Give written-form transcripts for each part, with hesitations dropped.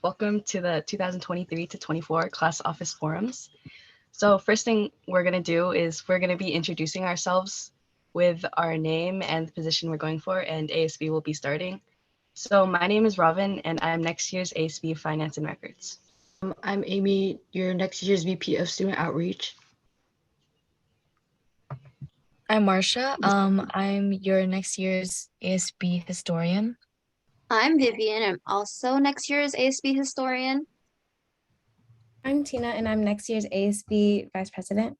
Welcome to the 2023 to 24 class office forums. So first thing we're going to do is we're going to be introducing ourselves with our name and the position we're going for, and ASB will be starting. So my name is Robin, and I'm next year's ASB Finance and Records. I'm Amy, your next year's VP of Student Outreach. I'm Marcia. I'm your next year's ASB historian. I'm Vivian. I'm also next year's ASB historian. I'm Tina, and I'm next year's ASB vice president.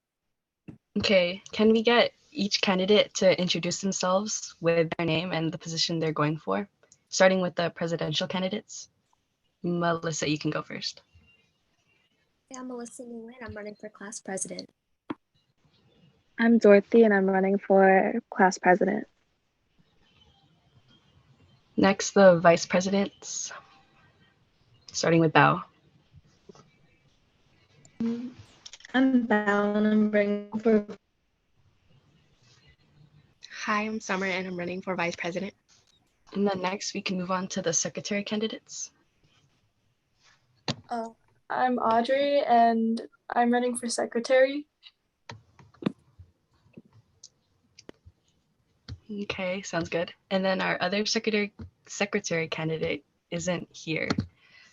Okay, can we get each candidate to introduce themselves with their name and the position they're going for, starting with the presidential candidates? Melissa, you can go first. I'm Melissa Nguyen. I'm running for class president. I'm Dorothy, and I'm running for class president. Next, the vice presidents, starting with Bao. I'm Bao, and I'm running for. Hi, I'm Summer, and I'm running for vice president. And then next, we can move on to the secretary candidates. I'm Audrey, and I'm running for secretary. Okay, sounds good. And then our other secretary candidate isn't here.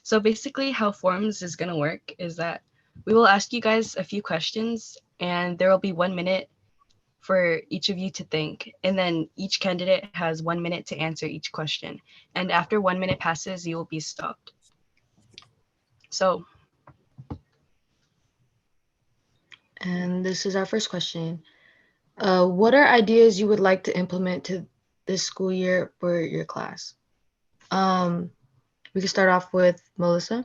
So basically how forums is going to work is that we will ask you guys a few questions, and there will be 1 minute for each of you to think. And then each candidate has 1 minute to answer each question. And after 1 minute passes, you will be stopped. So. And this is our first question. What are ideas you would like to implement to this school year for your class? We can start off with Melissa.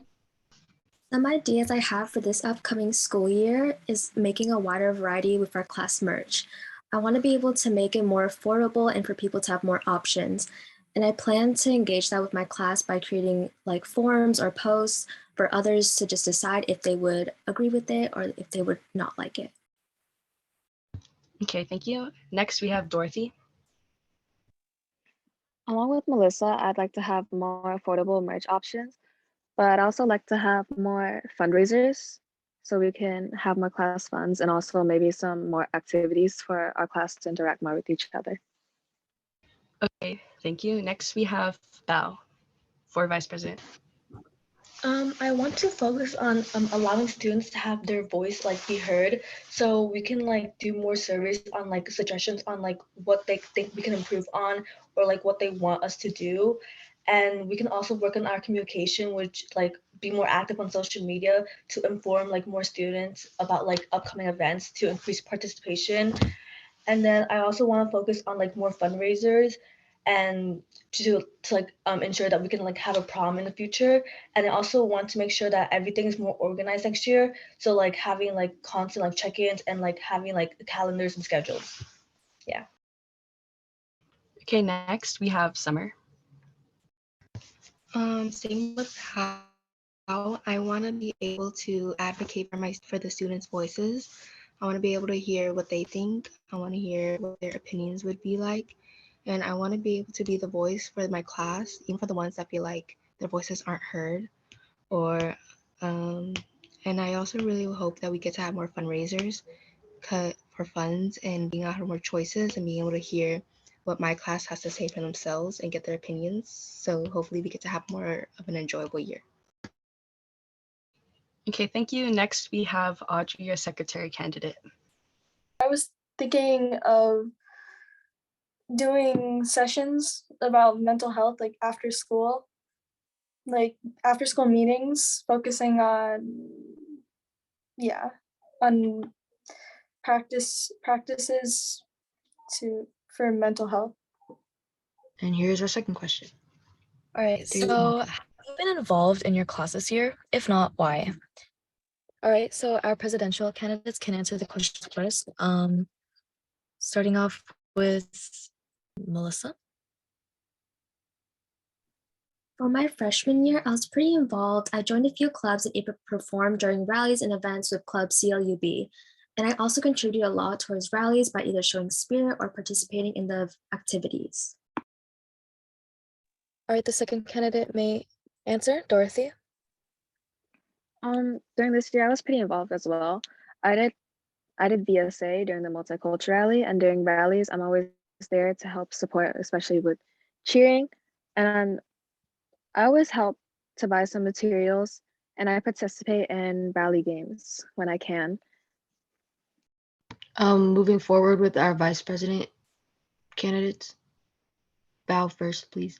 Some ideas I have for this upcoming school year is making a wider variety with our class merch. I want to be able to make it more affordable and for people to have more options. And I plan to engage that with my class by creating like forums or posts for others to just decide if they would agree with it or if they would not like it. Okay, thank you. Next, we have Dorothy. Along with Melissa, I'd like to have more affordable merch options, but I'd also like to have more fundraisers so we can have more class funds and also maybe some more activities for our class to interact more with each other. Okay, thank you. Next, we have Bao for vice president. I want to focus on allowing students to have their voice be heard, so we can do more surveys on suggestions on what they think we can improve on or what they want us to do. And we can also work on our communication, which be more active on social media to inform more students about upcoming events to increase participation. And then I also want to focus on more fundraisers and to ensure that we can have a prom in the future. And I also want to make sure that everything is more organized next year. So having constant check-ins and having calendars and schedules. Yeah. Okay, next we have Summer. Same with how I want to be able to advocate for the students' voices. I want to be able to hear what they think. I want to hear what their opinions would be like. And I want to be able to be the voice for my class, even for the ones that feel like their voices aren't heard. And I also really hope that we get to have more fundraisers for funds and being able to have more choices and being able to hear what my class has to say for themselves and get their opinions. So hopefully we get to have more of an enjoyable year. Okay, thank you. Next we have Audrey, your secretary candidate. I was thinking of doing sessions about mental health after school, after school meetings, focusing on practices for mental health. And here's our second question. All right, so have you been involved in your class this year? If not, why? All right, so our presidential candidates can answer the questions first. Starting off with Melissa. For my freshman year, I was pretty involved. I joined a few clubs and even performed during rallies and events with Club CLUB. And I also contributed a lot towards rallies by either showing spirit or participating in the activities. All right, the second candidate may answer, Dorothy. During this year, I was pretty involved as well. I did I did VSA during the multicultural rally, and during rallies, I'm always there to help support, especially with cheering. And I always help to buy some materials, and I participate in rally games when I can. Moving forward with our vice president candidates. Bow first, please.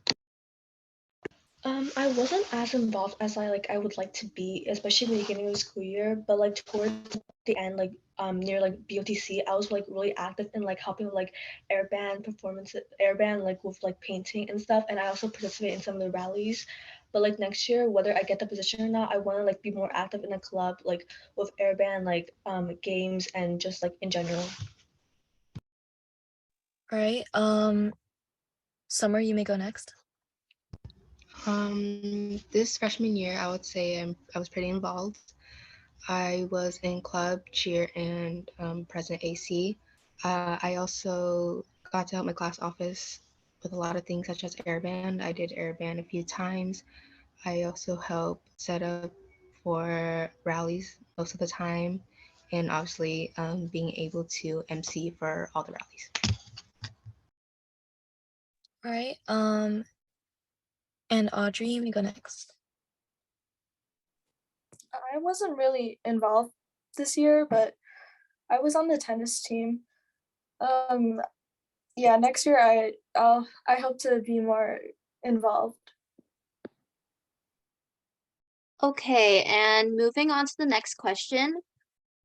I wasn't as involved as I would like to be, especially in the beginning of the school year. But like towards the end, like near like BOTC, I was like really active in like helping with like airband performance, airband like with like painting and stuff. And I also participate in some of the rallies. But like next year, whether I get the position or not, I want to like be more active in a club, like with airband, like games and just like in general. All right. Summer, you may go next. This freshman year, I would say I was pretty involved. I was in club, cheer, and president AC. I also got to help my class office with a lot of things such as airband. I did airband a few times. I also helped set up for rallies most of the time, and obviously being able to MC for all the rallies. All right. And Audrey, you may go next. I wasn't really involved this year, but I was on the tennis team. Yeah, next year I hope to be more involved. Okay, and moving on to the next question.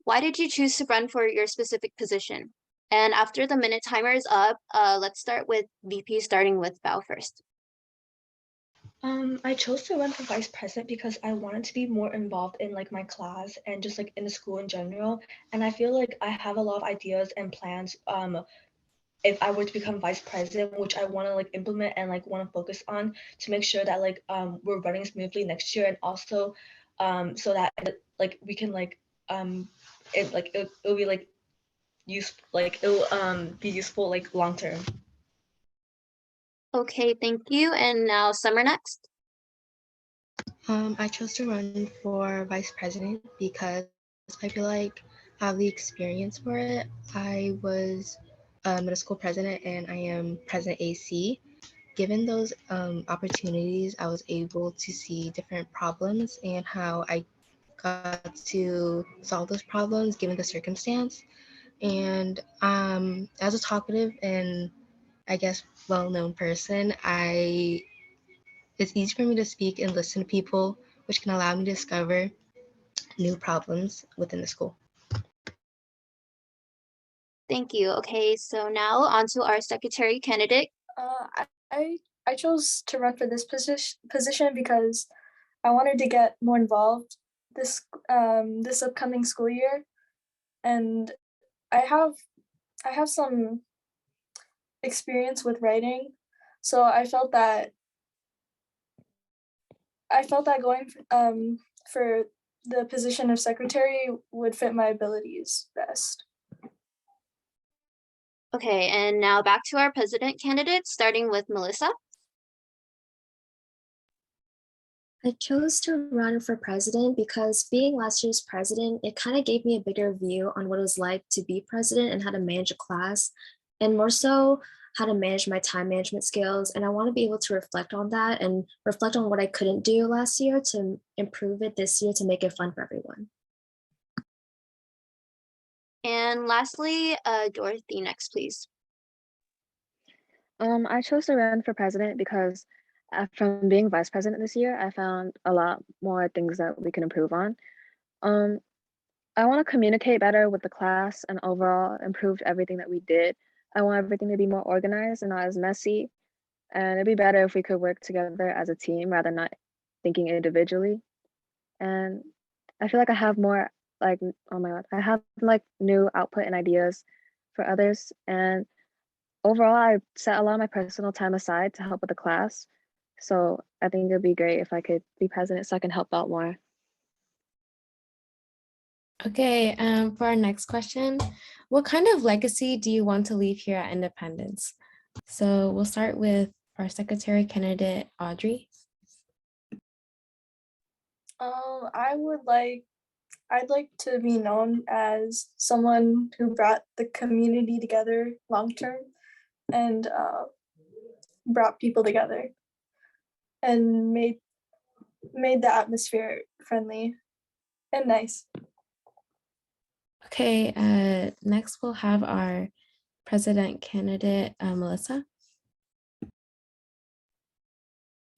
Why did you choose to run for your specific position? And after the minute timer is up, let's start with VP, starting with Val first. I chose to run for vice president because I wanted to be more involved in like my class and just like in the school in general. And I feel like I have a lot of ideas and plans if I were to become vice president, which I want to like implement and like want to focus on to make sure that like we're running smoothly next year, and also so that like we can like it'll be like it'll be useful like long term. Okay, thank you. And now Summer next. I chose to run for vice president because I feel like I have the experience for it. I was middle school president and I am president AC. Given those opportunities, I was able to see different problems and how I got to solve those problems given the circumstance. And as a talkative and I guess well-known person, it's easy for me to speak and listen to people, which can allow me to discover new problems within the school. Thank you. Okay, so now on to our secretary candidate. I chose to run for this position because I wanted to get more involved this upcoming school year, and I have some experience with writing, so I felt that going for the position of secretary would fit my abilities best. Okay, and now back to our president candidate, starting with Melissa. I chose to run for president because being last year's president, it kind of gave me a bigger view on what it was like to be president and how to manage a class, and more so how to manage my time management skills. And I want to be able to reflect on that and reflect on what I couldn't do last year to improve it this year to make it fun for everyone. And lastly, Dorothy next, please. I chose to run for president because from being vice president this year, I found a lot more things that we can improve on. Um, I want to communicate better with the class and overall improve everything that we did. I want everything to be more organized and not as messy. And it'd be better if we could work together as a team rather than not thinking individually. And I feel like I have more like, oh my God, I have like new output and ideas for others. And overall, I set a lot of my personal time aside to help with the class. So I think it'd be great if I could be president so I can help out more. Okay, for our next question, what kind of legacy do you want to leave here at Independence? So we'll start with our secretary candidate, Audrey. I'd like to be known as someone who brought the community together long term and brought people together and made the atmosphere friendly and nice. Okay, next we'll have our president candidate, Melissa.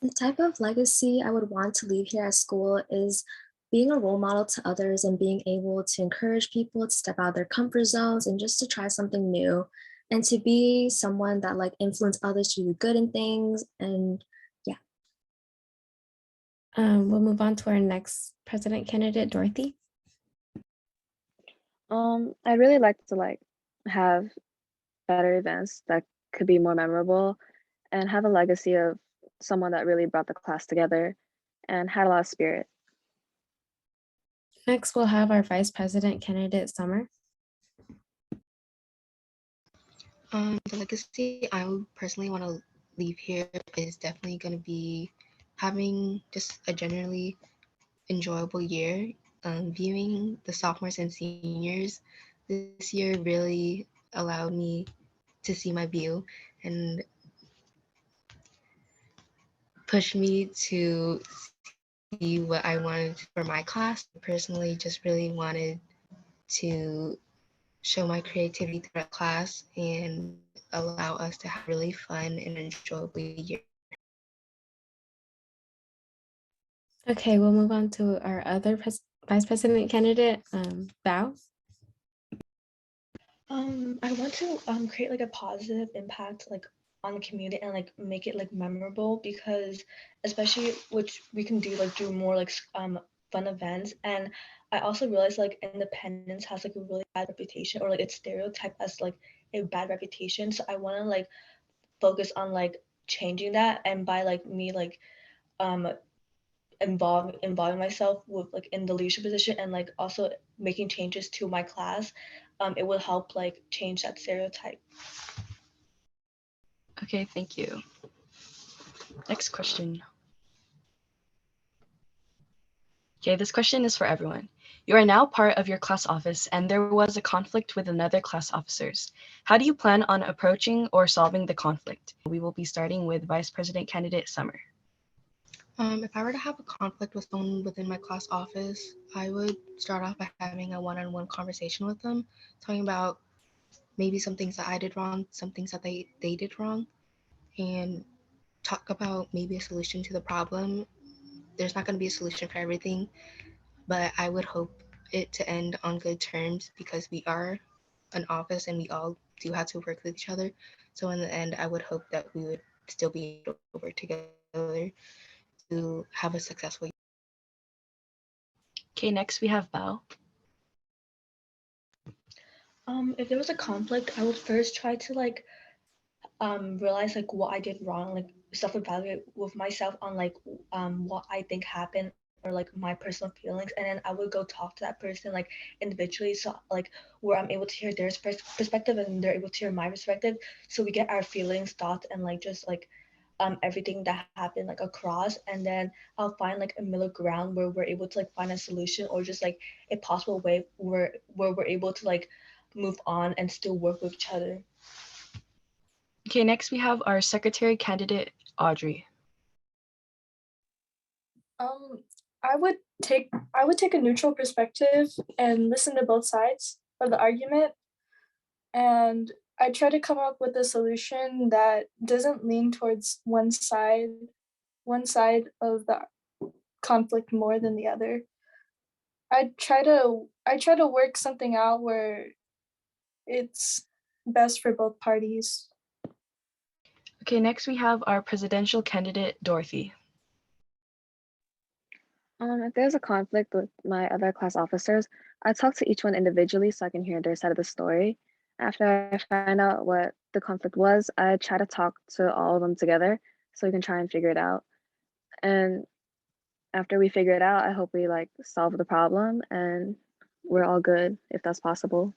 The type of legacy I would want to leave here at school is being a role model to others and being able to encourage people to step out of their comfort zones and just to try something new and to be someone that like influence others to do good in things. And yeah. We'll move on to our next president candidate, Dorothy. I really like to have better events that could be more memorable and have a legacy of someone that really brought the class together and had a lot of spirit. Next, we'll have our vice president candidate, Summer. The legacy I would personally want to leave here is definitely going to be having just a generally enjoyable year. Viewing the sophomores and seniors this year really allowed me to see my view and pushed me to see what I wanted for my class. I personally just really wanted to show my creativity throughout class and allow us to have really fun and enjoyable year. Okay, we'll move on to our other vice president candidate, Bao. I want to create like a positive impact like on the community and like make it like memorable because especially which we can do like do more like fun events. And I also realized like independence has like a really bad reputation or like it's stereotyped as like a bad reputation. So I want to like focus on like changing that and by like me like um involving myself with like in the leadership position and like also making changes to my class, it will help like change that stereotype. Okay, thank you. Next question. Okay, this question is for everyone. You are now part of your class office and there was a conflict with another class officers. How do you plan on approaching or solving the conflict? We will be starting with Vice President candidate Summer. If I were to have a conflict with someone within my class office, I would start off by having a one-on-one conversation with them, talking about maybe some things that I did wrong, some things that they did wrong, and talk about maybe a solution to the problem. There's not going to be a solution for everything, but I would hope it to end on good terms because we are an office and we all do have to work with each other. So in the end, I would hope that we would still be able to work together to have a successful year. Okay, next we have Bao. If there was a conflict, I would first try to like realize like what I did wrong, like self-evaluate with myself on like what I think happened or like my personal feelings, and then I would go talk to that person like individually, so like where I'm able to hear their perspective and they're able to hear my perspective, so we get our feelings, thoughts, and like just like everything that happened like across, and then I'll find like a middle ground where we're able to like find a solution or just like a possible way where we're able to like move on and still work with each other. Okay, next we have our secretary candidate Audrey. Um, I would take a neutral perspective and listen to both sides of the argument, and I try to come up with a solution that doesn't lean towards one side of the conflict more than the other. I try to work something out where it's best for both parties. Okay, next we have our presidential candidate Dorothy. If there's a conflict with my other class officers, I talk to each one individually so I can hear their side of the story. After I find out what the conflict was, I try to talk to all of them together so we can try and figure it out. And after we figure it out, I hope we like solve the problem and we're all good if that's possible.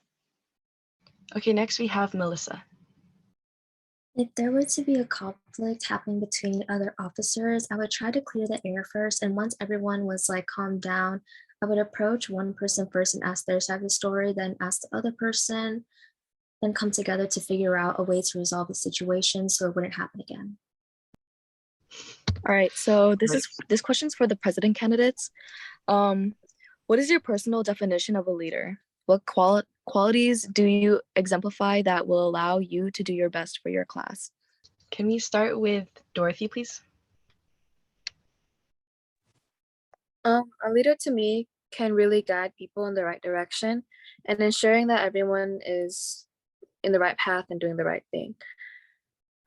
Okay, next we have Melissa. If there were to be a conflict happening between other officers, I would try to clear the air first. And once everyone was like calmed down, I would approach one person first and ask their side of the story, then ask the other person, then come together to figure out a way to resolve the situation so it wouldn't happen again. All right, so this question's for the president candidates. What is your personal definition of a leader? What qualities do you exemplify that will allow you to do your best for your class? Can we start with Dorothy, please? A leader to me can really guide people in the right direction and ensuring that everyone is in the right path and doing the right thing.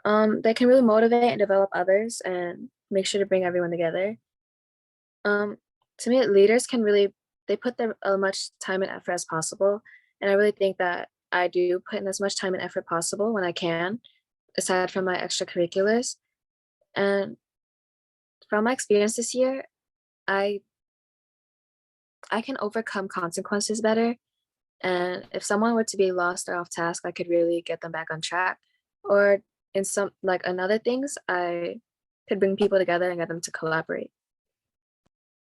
They can really motivate and develop others and make sure to bring everyone together. To me, leaders can really, they put their much time and effort as possible. And I really think that I do put in as much time and effort possible when I can, aside from my extracurriculars. And from my experience this year, I can overcome consequences better. And if someone were to be lost or off task, I could really get them back on track. Or in some in other things, I could bring people together and get them to collaborate.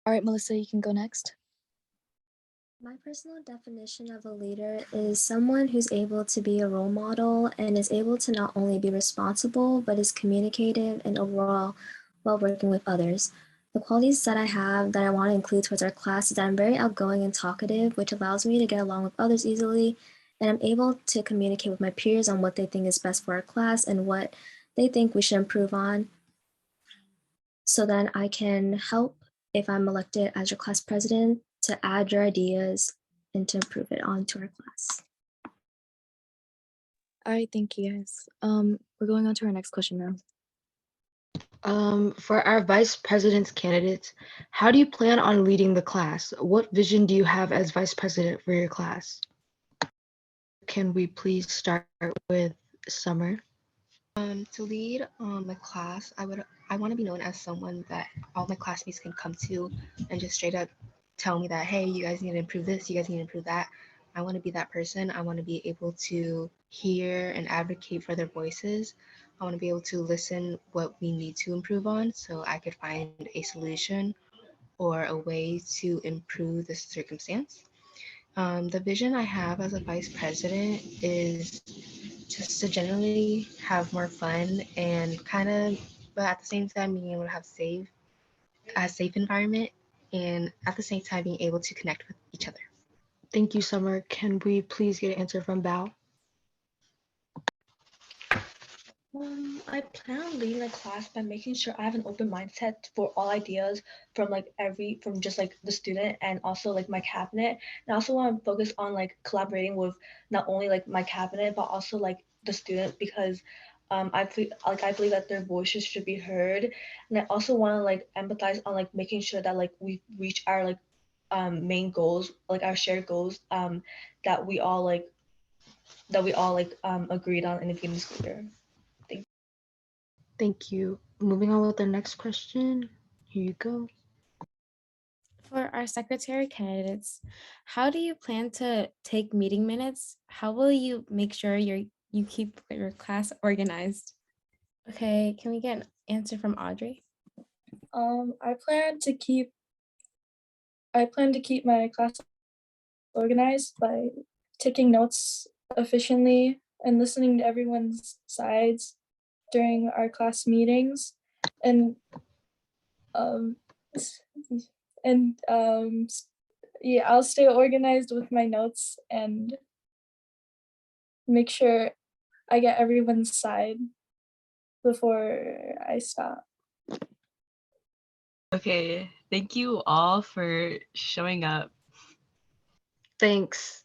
All right, Melissa, you can go next. My personal definition of a leader is someone who's able to be a role model and is able to not only be responsible, but is communicative and overall while working with others. The qualities that I have that I want to include towards our class is that I'm very outgoing and talkative, which allows me to get along with others easily, and I'm able to communicate with my peers on what they think is best for our class and what they think we should improve on. So then I can help, if I'm elected as your class president, to add your ideas and to improve it onto our class. All right, thank you guys. We're going on to our next question now. For our vice president's candidates, how do you plan on leading the class? What vision do you have as vice president for your class? Can we please start with Summer? To lead my class, I want to be known as someone that all my classmates can come to and just straight up tell me that, hey, you guys need to improve this, you guys need to improve that. I want to be that person. I want to be able to hear and advocate for their voices. I want to be able to listen what we need to improve on so I could find a solution or a way to improve the circumstance. The vision I have as a vice president is just to generally have more fun and kind of, but at the same time being able to have a safe environment, and at the same time being able to connect with each other. Thank you, Summer. Can we please get an answer from Bao? I plan on leading the class by making sure I have an open mindset for all ideas from just like the student and also like my cabinet. And I also want to focus on like collaborating with not only like my cabinet but also like the student because I believe that their voices should be heard. And I also want to like empathize on like making sure that like we reach our like main goals, like our shared goals that we all agreed on in the beginning of the school year. Thank you. Moving on with the next question. Here you go. For our secretary candidates, how do you plan to take meeting minutes? How will you make sure you keep your class organized? Okay, can we get an answer from Audrey? I plan to keep my class organized by taking notes efficiently and listening to everyone's sides during our class meetings and yeah, I'll stay organized with my notes and make sure I get everyone's side before I stop. Okay, thank you all for showing up. Thanks.